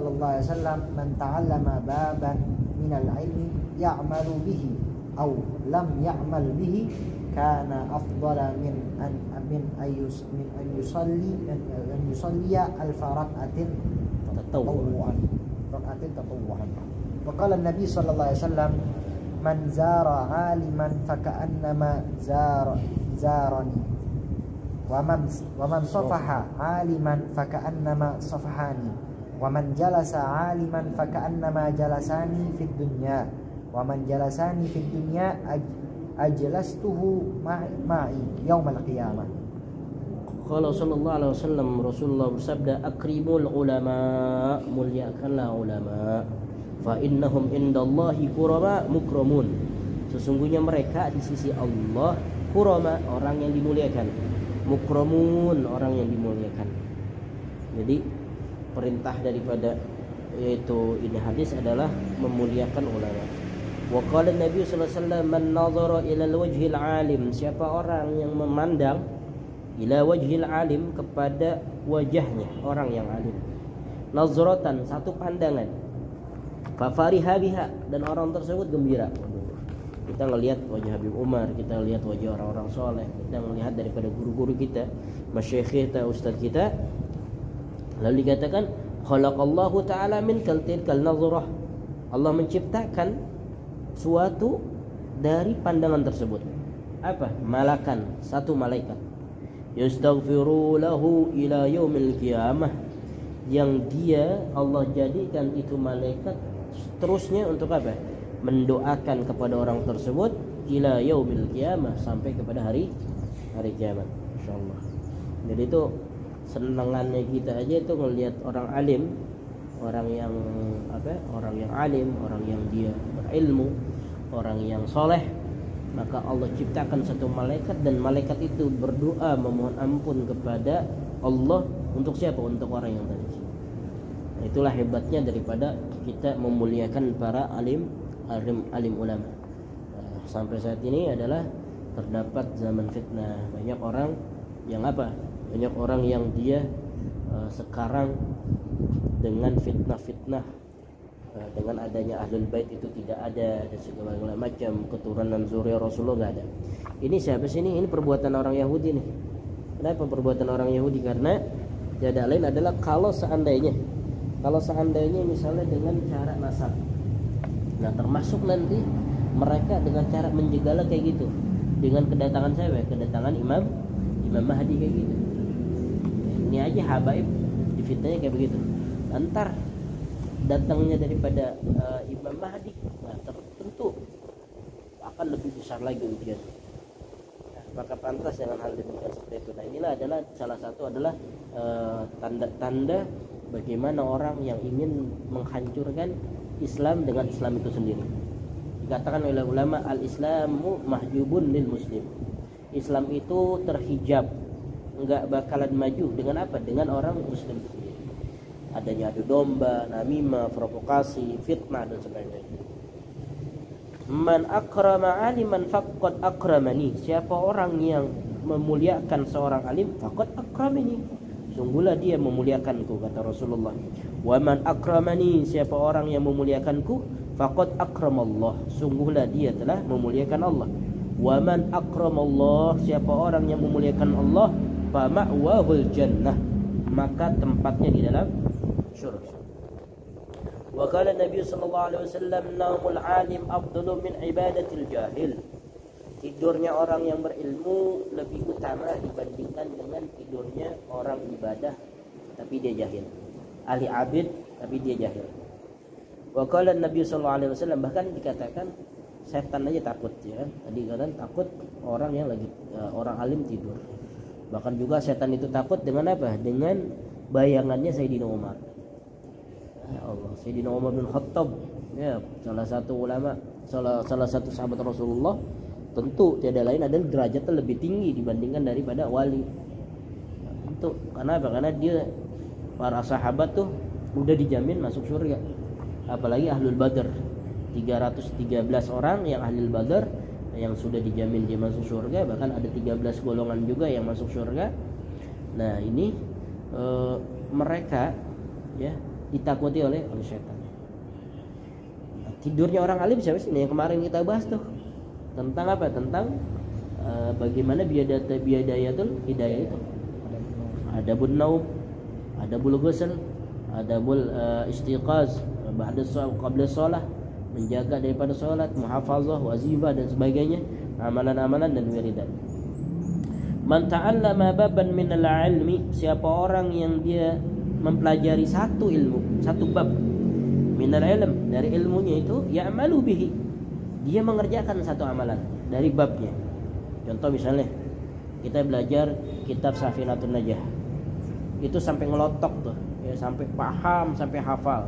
sallallahu alaihi wasallam man ta'allama baban minal ilmi ya'malu bihi aw lam ya'mal bihi kana afdala min an yusalliya alfa rak'atin tatawwu'an. Wa qala an-nabi sallallahu alaihi wasallam man zara 'aliman faka'annama zarani wa man safaha 'aliman faka'annama safahani wa man jalasa 'aliman faka'annama jalasani fid dunya wa man jalasani fid dunya ajlastuhu ma'i yaumal qiyamah. Qala sallallahu alaihi wasallam, Rasulullah bersabda, akrimul ulama, muliakanlah ulama, fa innahum indallahi kurama mukramun, sesungguhnya mereka di sisi Allah kurama, orang yang dimuliakan, mukramun, orang yang dimuliakan. Jadi perintah daripada yaitu ini hadis adalah memuliakan ulama. Wa qala Nabi sallallahu alaihi wasallam, man nazara ila al-wajhil alim, siapa orang yang memandang ila wajhil alim, kepada wajahnya orang yang alim, nazratan, satu pandangan, fa fariha biha, dan orang tersebut gembira. Kita ngelihat wajah Habib Umar, kita lihat wajah orang-orang soleh, kita melihat daripada guru-guru kita, masyayikh kita, ustaz kita, lalu dikatakan khalaqallahu ta'ala min tilkal nazrah, Allah menciptakan suatu dari pandangan tersebut. Apa? Malakan, satu malaikat, yastaghfiru lahu ila yaumil qiyamah, yang dia Allah jadikan itu malaikat terusnya untuk apa? Mendoakan kepada orang tersebut ila yaumil qiyamah, sampai kepada hari kiamat, insyaallah. Jadi itu senangannya kita aja itu ngelihat orang alim, orang yang orang yang alim, orang yang dia berilmu, orang yang soleh, maka Allah ciptakan satu malaikat, dan malaikat itu berdoa memohon ampun kepada Allah untuk siapa? Untuk orang yang tadi. Nah, itulah hebatnya daripada kita memuliakan para alim ulama. Nah, sampai saat ini adalah terdapat zaman fitnah, banyak orang yang banyak orang yang dia sekarang dengan fitnah dengan adanya ahlul bait itu tidak ada, dan segala macam keturunan zuriat Rasulullah nggak ada. Ini siapa sih ini? Ini perbuatan orang Yahudi nih. Kenapa perbuatan orang Yahudi? Karena tiada lain adalah kalau seandainya misalnya dengan cara nasab, nah termasuk nanti mereka dengan cara menjegala kayak gitu, dengan kedatangan kedatangan Imam Mahdi kayak gitu. Ini aja habaib difitnahnya kayak begitu. Antar datangnya daripada Imam Mahdi, nah tentu akan lebih besar lagi ujian. Nah, maka pantas dengan hal demikian seperti itu. Nah, inilah adalah salah satu adalah tanda-tanda bagaimana orang yang ingin menghancurkan Islam dengan Islam itu sendiri. Dikatakan oleh ulama, al-Islamu mahjubun lil muslim. Islam itu terhijab, enggak bakalan maju dengan apa? Dengan orang muslim sendiri. Adanya adu domba, namimah, provokasi, fitnah dan sebagainya. Man akrama aliman faqad akramani, siapa orang yang memuliakan seorang alim faqad akramani, sungguhlah dia memuliakanku, kata Rasulullah. Wa man akramani, siapa orang yang memuliakanku faqad akramallah, sungguhlah dia telah memuliakan Allah. Wa man akramallah, siapa orang yang memuliakan Allah, fa ma'wahul jannah, maka tempatnya di dalam syurga. Wa qala Nabi sallallahu alaihi wasallam, naumul alim afdalu min ibadatil jahil, tidurnya orang yang berilmu lebih utama dibandingkan dengan tidurnya orang ibadah tapi dia jahil, ahli abid tapi dia jahil. Wa qala Nabi sallallahu alaihi wasallam, bahkan dikatakan setan aja takut, ya. Tadi kan takut orang yang lagi orang alim tidur. Bahkan juga setan itu takut dengan apa? Dengan bayangannya Sayyidina Umar. Ya Allah, Sayyidina Umar bin Khattab, ya, salah satu ulama, salah satu sahabat Rasulullah, tentu tiada lain adalah derajatnya lebih tinggi dibandingkan daripada wali. Nah, tentu karena apa? Karena dia, para sahabat tuh udah dijamin masuk surga. Apalagi Ahlul Badar, 313 orang yang Ahlul Badar yang sudah dijamin dia masuk surga, bahkan ada 13 golongan juga yang masuk surga. Nah, ini mereka, ya, ditakuti oleh syaitan. Nah, tidurnya orang alim siapa sih? Yang kemarin kita bahas tuh tentang apa? Tentang bagaimana biadayatul hidayah itu. Ada bun naum, ada bul ghusl, ada bul istiqaz ba'da shalah qabla shalah, menjaga daripada salat, muhafazah, wazifah dan sebagainya, amalan-amalan dan wiridan. Man ta'allama baban min al-ilmi, siapa orang yang dia mempelajari satu ilmu, satu bab min al-ilm, dari ilmunya itu, ya'malu bihi, dia mengerjakan satu amalan dari babnya. Contoh misalnya kita belajar kitab Safinatun Najah, itu sampai ngelotok tuh ya, sampai paham, sampai hafal.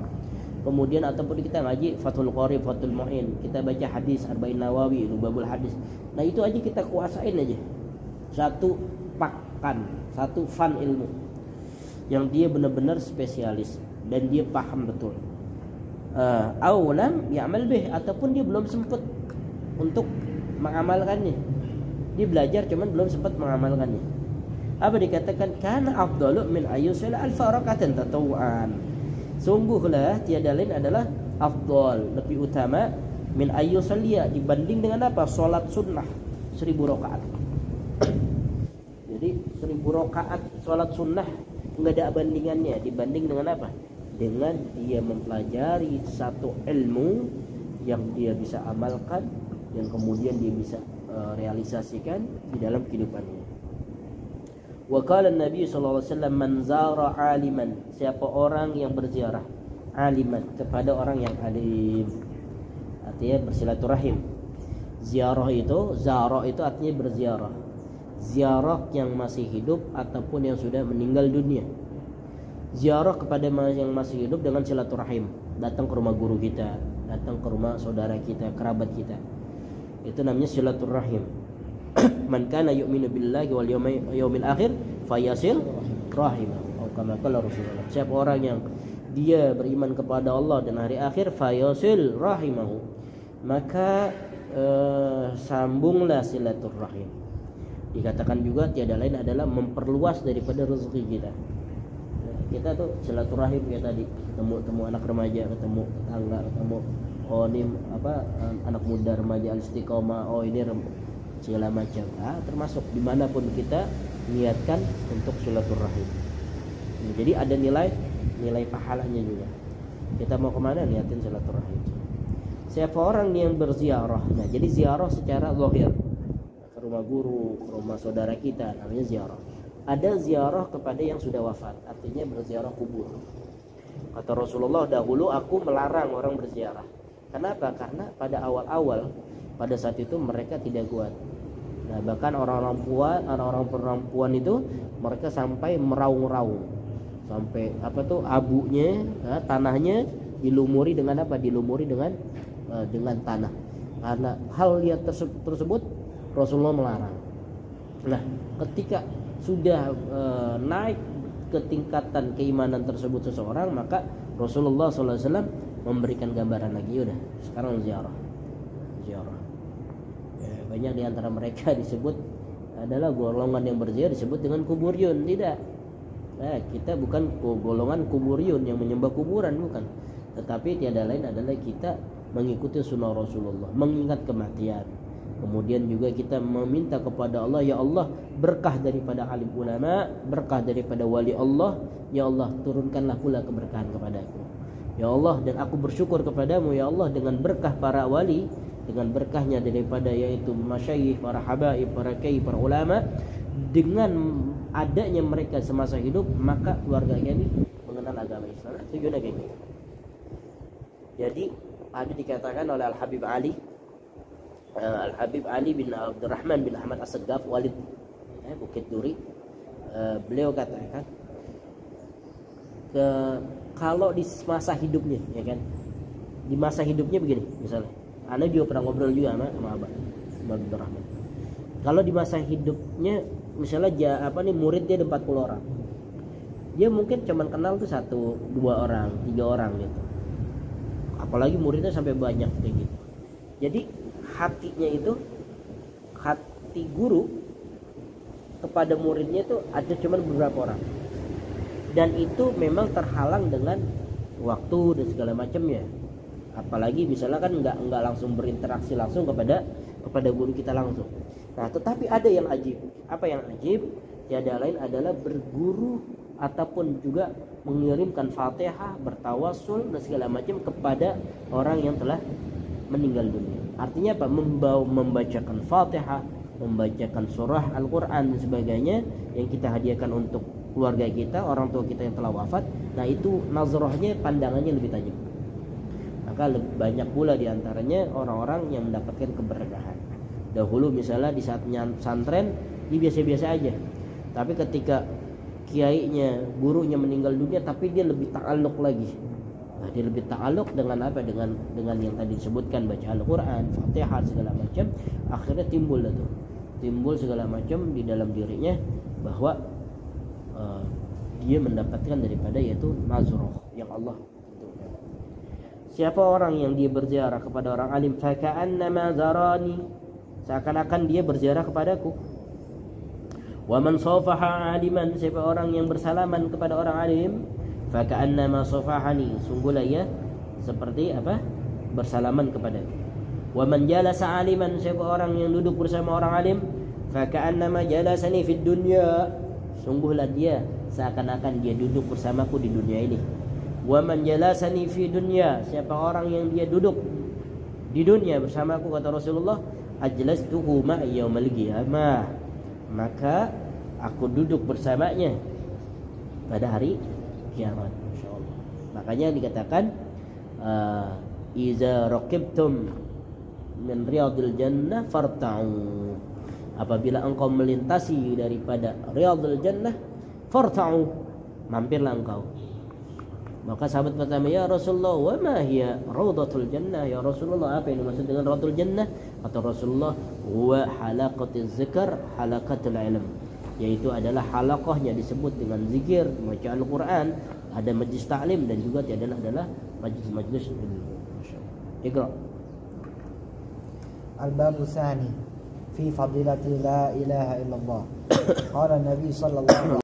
Kemudian ataupun kita ngaji Fathul Qorib, Fathul Mu'in, kita baca hadis Arba'in Nawawi, Lubabul Hadis. Nah itu aja kita kuasain aja. Satu pakan, satu fan ilmu yang dia benar-benar spesialis dan dia paham betul. Awalam ya'mal bih, ataupun dia belum sempat untuk mengamalkannya. Dia belajar cuman belum sempat mengamalkannya. Apa dikatakan? Kana afdalu min ayyusila alfa rakatan tatawuan. Sungguhlah tiada lain adalah afdal, lebih utama min ayyusalia, dibanding dengan apa? Salat sunnah 1000 rakaat. Jadi 1000 rakaat salat sunnah enggak ada bandingannya dibanding dengan apa? Dengan dia mempelajari satu ilmu yang dia bisa amalkan, yang kemudian dia bisa realisasikan di dalam kehidupannya. Wa qala an-nabi sallallahu alaihi wasallam man zara aliman, siapa orang yang berziarah aliman kepada orang yang alim, artinya bersilaturahim. Ziarah itu, zara itu artinya berziarah. Ziarah yang masih hidup ataupun yang sudah meninggal dunia. Ziarah kepada yang masih hidup dengan silaturahim, datang ke rumah guru kita, datang ke rumah saudara kita, kerabat kita. Itu namanya silaturahim. Man kana yu'minu billahi wal yawmil akhir fayasil rahimah. Atau kama qala Rasulullah. Siapa orang yang dia beriman kepada Allah dan hari akhir, fayasil rahimahu, maka sambunglah silaturahim. Dikatakan juga tiada lain adalah memperluas daripada rezeki kita. Kita tuh silaturahim kayak tadi, ketemu anak remaja, ketemu tetangga, ketemu onim anak muda remaja al-istiqomah, ini segala macam. Termasuk dimanapun kita niatkan untuk silaturahim. Jadi ada nilai pahalanya juga. Kita mau kemana niatin silaturahim. Siapa orang yang berziarah, nah jadi ziarah secara zahir, ke rumah guru, ke rumah saudara kita, namanya ziarah. Ada ziarah kepada yang sudah wafat, artinya berziarah kubur. Kata Rasulullah, dahulu aku melarang orang berziarah. Kenapa? Karena pada awal-awal, pada saat itu mereka tidak kuat. Nah, bahkan orang-orang perempuan itu mereka sampai meraung-raung, sampai abunya, tanahnya dilumuri dengan apa? Dilumuri dengan tanah. Karena hal yang tersebut Rasulullah melarang. Nah, ketika sudah naik ke tingkatan keimanan tersebut seseorang, maka Rasulullah SAW memberikan gambaran lagi, udah sekarang ziarah. Banyak di antara mereka disebut adalah golongan yang berziarah disebut dengan kuburiyun. Tidak, kita bukan golongan kuburiyun yang menyembah kuburan, bukan. Tetapi tiada lain adalah kita mengikuti sunnah Rasulullah, mengingat kematian. Kemudian juga kita meminta kepada Allah, ya Allah, berkah daripada alim ulama, berkah daripada wali Allah, ya Allah, turunkanlah pula keberkahan kepadaku. Ya Allah, dan aku bersyukur kepadamu ya Allah dengan berkah para wali, dengan berkahnya daripada yaitu masyayikh, para habaib, para kiai, para ulama, dengan adanya mereka semasa hidup, maka keluarga kami mengenal agama Islam. Tujuannya kayak gitu. Jadi ada dikatakan oleh Al-Habib Ali bin Abdurrahman bin Ahmad As-Saggaf, Walid Bukit Duri, beliau katakan kalau di masa hidupnya, ya kan, di masa hidupnya begini, misalnya, Anda juga pernah ngobrol juga sama Abah Abdurrahman. Kalau di masa hidupnya, misalnya murid dia ada 40 orang, dia mungkin cuman kenal tuh 1, 2 orang, 3 orang gitu. Apalagi muridnya sampai banyak kayak gitu. Jadi hatinya itu, hati guru kepada muridnya itu ada cuma beberapa orang, dan itu memang terhalang dengan waktu dan segala macamnya. Apalagi misalnya kan nggak langsung berinteraksi langsung kepada guru kita langsung. Nah, tetapi ada yang ajib. Apa yang ajib? Tiada lain adalah berguru ataupun juga mengirimkan Fatihah, bertawassul dan segala macam kepada orang yang telah meninggal dunia. Artinya apa? Membacakan Fatihah, membacakan surah Al-Quran dan sebagainya yang kita hadiahkan untuk keluarga kita, orang tua kita yang telah wafat. Nah, itu nazarahnya, pandangannya lebih tajam. Maka banyak pula diantaranya orang-orang yang mendapatkan keberkahan. Dahulu misalnya di saat pesantren dia biasa-biasa aja, tapi ketika kiainya, gurunya meninggal dunia, tapi dia lebih ta'alluq lagi. Nah, dia lebih ta'alluq dengan apa? Dengan yang tadi disebutkan, baca Al-Quran, Fatihah segala macam. Akhirnya timbul segala macam di dalam dirinya bahwa dia mendapatkan daripada yaitu nazroh yang Allah tentukan. Siapa orang yang dia berziarah kepada orang alim, faka'annama zarani, seakan-akan dia berziarah kepadaku. Wa man safaha aliman, siapa orang yang bersalaman kepada orang alim, faka'annama safahani, sungguhlah ia seperti apa? Bersalaman kepadaku. Wa man jalasa aliman, siapa orang yang duduk bersama orang alim, faka'annama jalasani fid dunya, sungguhlah dia seakan-akan dia duduk bersamaku di dunia ini. Wa man jalasani fi dunya, siapa orang yang dia duduk di dunia bersamaku, kata Rasulullah, ajlastuhu ma'i yaumal qiyamah, maka aku duduk bersamanya pada hari kiamat, insyaallah. Makanya dikatakan iza raqibtum min riyadil jannah farta'u, apabila engkau melintasi daripada riyadil jannah farta'u, mampirlah engkau. Maka sahabat pertama, ya Rasulullah, wa ma hiya raudatul jannah, ya Rasulullah, apa yang dimaksud dengan raudatul jannah? Kata Rasulullah, wa halaqatiz zikr halaqatul ilm, yaitu adalah halaqahnya disebut dengan zikir, baca Al-Quran, ada majlis ta'lim, dan juga adalah majlis ilmu. Iqra. Al-babu tsani fi fadilati la ilaha illallah. Qala Nabi sallallahu